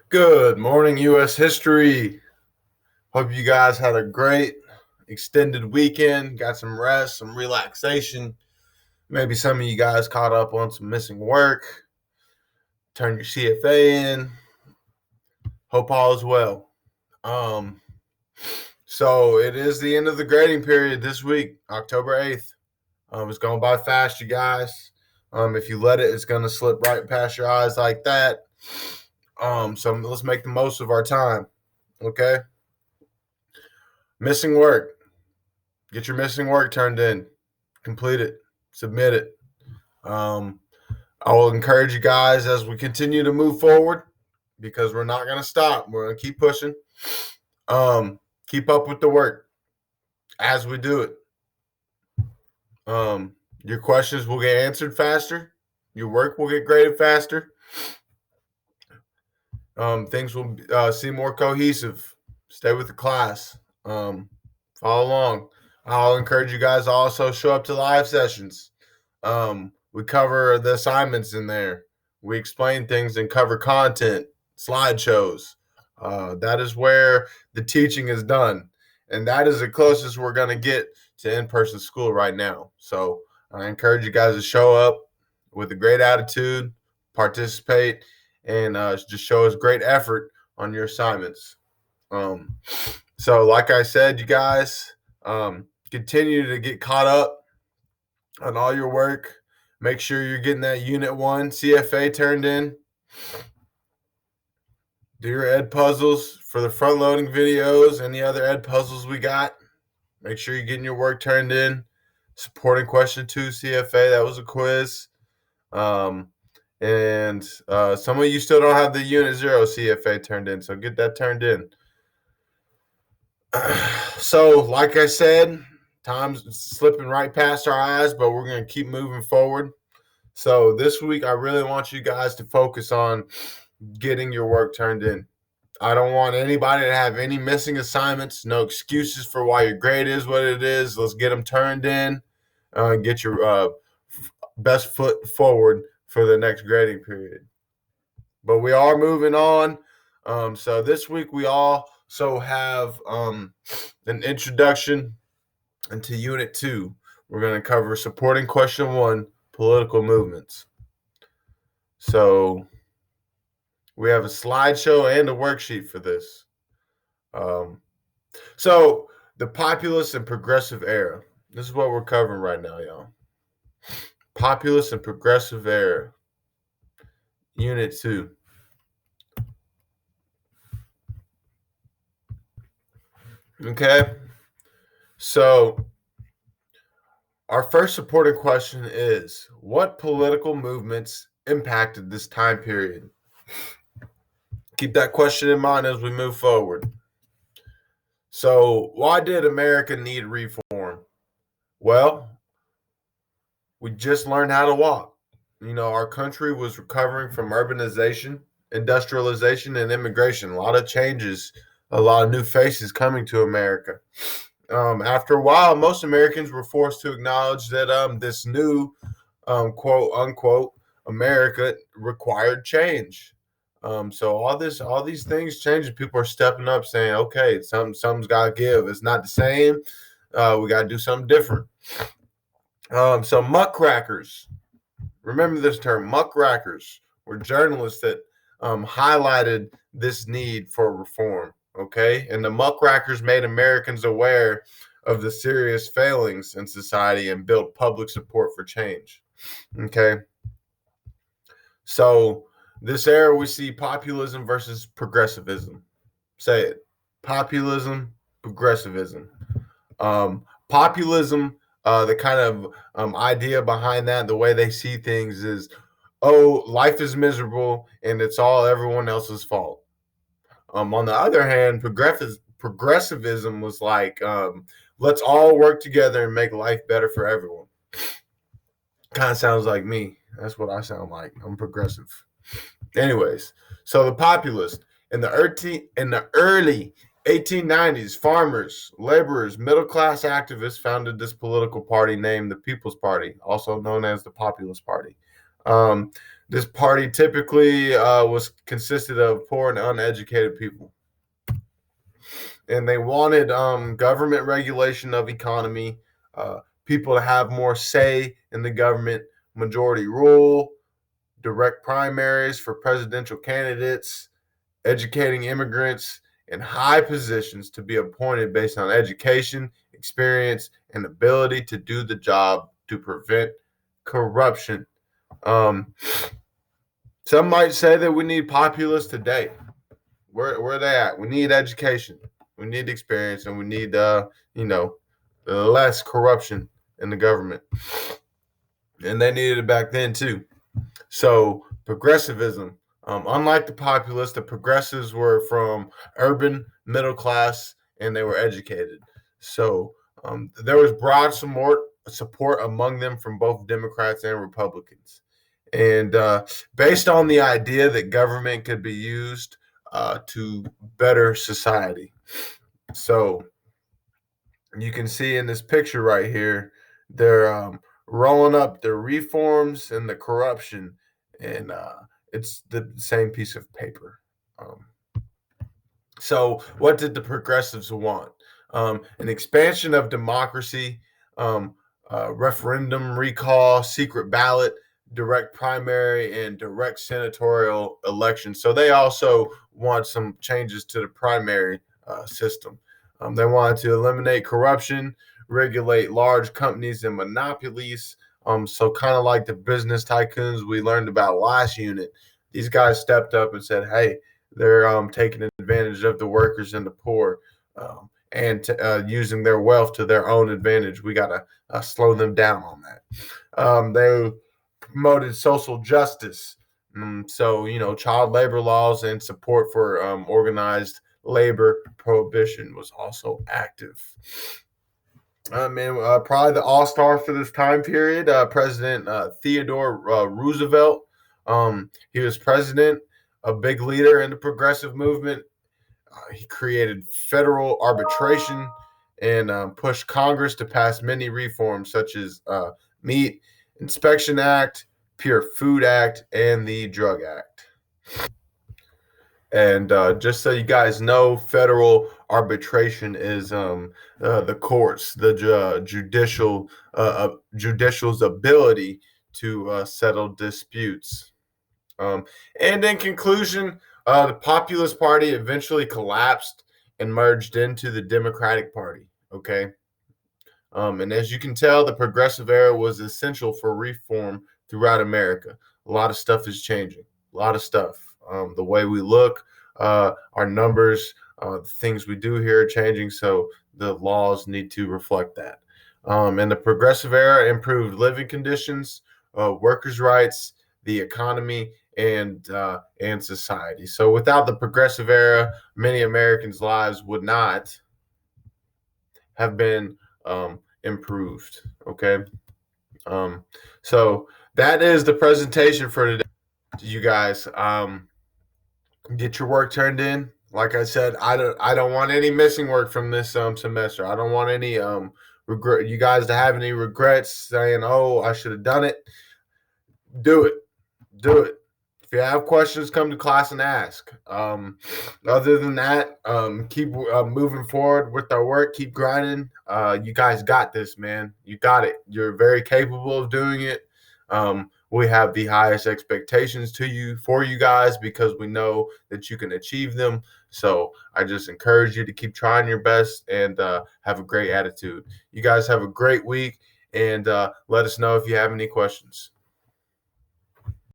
Good morning, U.S. history. Hope you guys had a great extended weekend, got some rest, some relaxation. Maybe some of you guys caught up on some missing work, turned your CFA in. Hope all is well. Um, so it is the end of the grading period this week, October 8th. It's going by fast, you guys. If you let it, it's going to slip right past your eyes like that. So let's make the most of our time, okay? Missing work. Get your missing work turned in. Complete it. Submit it. I will encourage you guys as we continue to move forward because we're not going to stop. We're going to keep pushing. Keep up with the work as we do it. Your questions will get answered faster. Your work will get graded faster. Things will seem more cohesive. Stay with the class. Follow along. I'll encourage you guys to also show up to live sessions. We cover the assignments in there. We explain things and cover content, slideshows. That is where the teaching is done. And that is the closest we're going to get to in-person school right now. So I encourage you guys to show up with a great attitude, participate, and just show us great effort on your assignments. So like I said, you guys, continue to get caught up on all your work. Make sure you're getting that Unit 1 CFA turned in. Do your ed puzzles for the front loading videos and the other ed puzzles we got. Make sure you're getting your work turned in. Supporting question 2 CFA, that was a quiz. And some of you still don't have the Unit 0 CFA turned in, so get that turned in. So, like I said, time's slipping right past our eyes, but we're going to keep moving forward. So this week, I really want you guys to focus on getting your work turned in. I don't want anybody to have any missing assignments, no excuses for why your grade is what it is. Let's get them turned in, get your best foot forward for the next grading period. But we are moving on. So this week, we also have an introduction into Unit 2. We're going to cover supporting question 1, political movements. So we have a slideshow and a worksheet for this. So the populist and progressive era. This is what we're covering right now, y'all. Populist and progressive era. Unit 2. Okay. So our first supporting question is, what political movements impacted this time period? Keep that question in mind as we move forward. So, why did America need reform? Well, we just learned how to walk. Our country was recovering from urbanization, industrialization, and immigration. A lot of changes, a lot of new faces coming to America. After a while, most Americans were forced to acknowledge that this new, quote unquote, America required change. So all these things changing. People are stepping up, saying, "Okay, something's got to give. It's not the same. We got to do something different." So muckrakers. Remember this term, muckrakers were journalists that highlighted this need for reform. Okay, and the muckrakers made Americans aware of the serious failings in society and built public support for change. Okay, so this era we see populism versus progressivism. Say it, populism, progressivism. Populism, the kind of idea behind that, the way they see things is, oh, life is miserable and it's all everyone else's fault. On the other hand, progressivism was like, let's all work together and make life better for everyone. Kind of sounds like me. That's what I sound like. I'm progressive. Anyways, so the populist in the early 1890s, farmers, laborers, middle-class activists founded this political party named the People's Party, also known as the Populist Party. This party typically was consisted of poor and uneducated people, and they wanted government regulation of economy, people to have more say in the government, majority rule, direct primaries for presidential candidates, educating immigrants in high positions to be appointed based on education, experience, and ability to do the job to prevent corruption. Um, some might say that we need populists today. Where are they at? We need education, we need experience, and we need you know less corruption in the government. And they needed it back then too. So progressivism, unlike the populists, the progressives were from urban middle class and they were educated. So there was broad support among them from both Democrats and Republicans. And based on the idea that government could be used to better society. So you can see in this picture right here, they're rolling up the reforms and the corruption, and it's the same piece of paper. Um, so, what did the progressives want? An expansion of democracy, referendum recall, secret ballot, direct primary, and direct senatorial elections. So, they also want some changes to the primary system. They wanted to eliminate corruption, regulate large companies and monopolies. So, kind of like the business tycoons we learned about last unit, these guys stepped up and said, hey, they're taking advantage of the workers and the poor, and using their wealth to their own advantage. We got to slow them down on that. They promoted social justice. So, child labor laws and support for organized labor prohibition was also active. Probably the all-star for this time period, President Theodore Roosevelt. He was president, a big leader in the progressive movement. He created federal arbitration and pushed Congress to pass many reforms, such as Meat Inspection Act, Pure Food Act, and the Drug Act. And just so you guys know, federal arbitration is the courts, the judicial's ability to settle disputes. And in conclusion, the Populist Party eventually collapsed and merged into the Democratic Party. Okay. And as you can tell, the progressive era was essential for reform throughout America. A lot of stuff is changing. A lot of stuff. The way we look, our numbers, the things we do here are changing. So the laws need to reflect that. And the progressive era improved living conditions, workers' rights, the economy, and society. So without the progressive era, many Americans' lives would not have been improved. Okay. So that is the presentation for today. You guys get your work turned in. Like I said, I don't want any missing work from this semester. I don't want any regret you guys to have any regrets saying, "Oh, I should have done it." Do it. Do it. If you have questions, come to class and ask. Other than that, keep moving forward with our work. Keep grinding. You guys got this, man. You got it. You're very capable of doing it. We have the highest expectations for you guys because we know that you can achieve them. So I just encourage you to keep trying your best and have a great attitude. You guys have a great week, and let us know if you have any questions.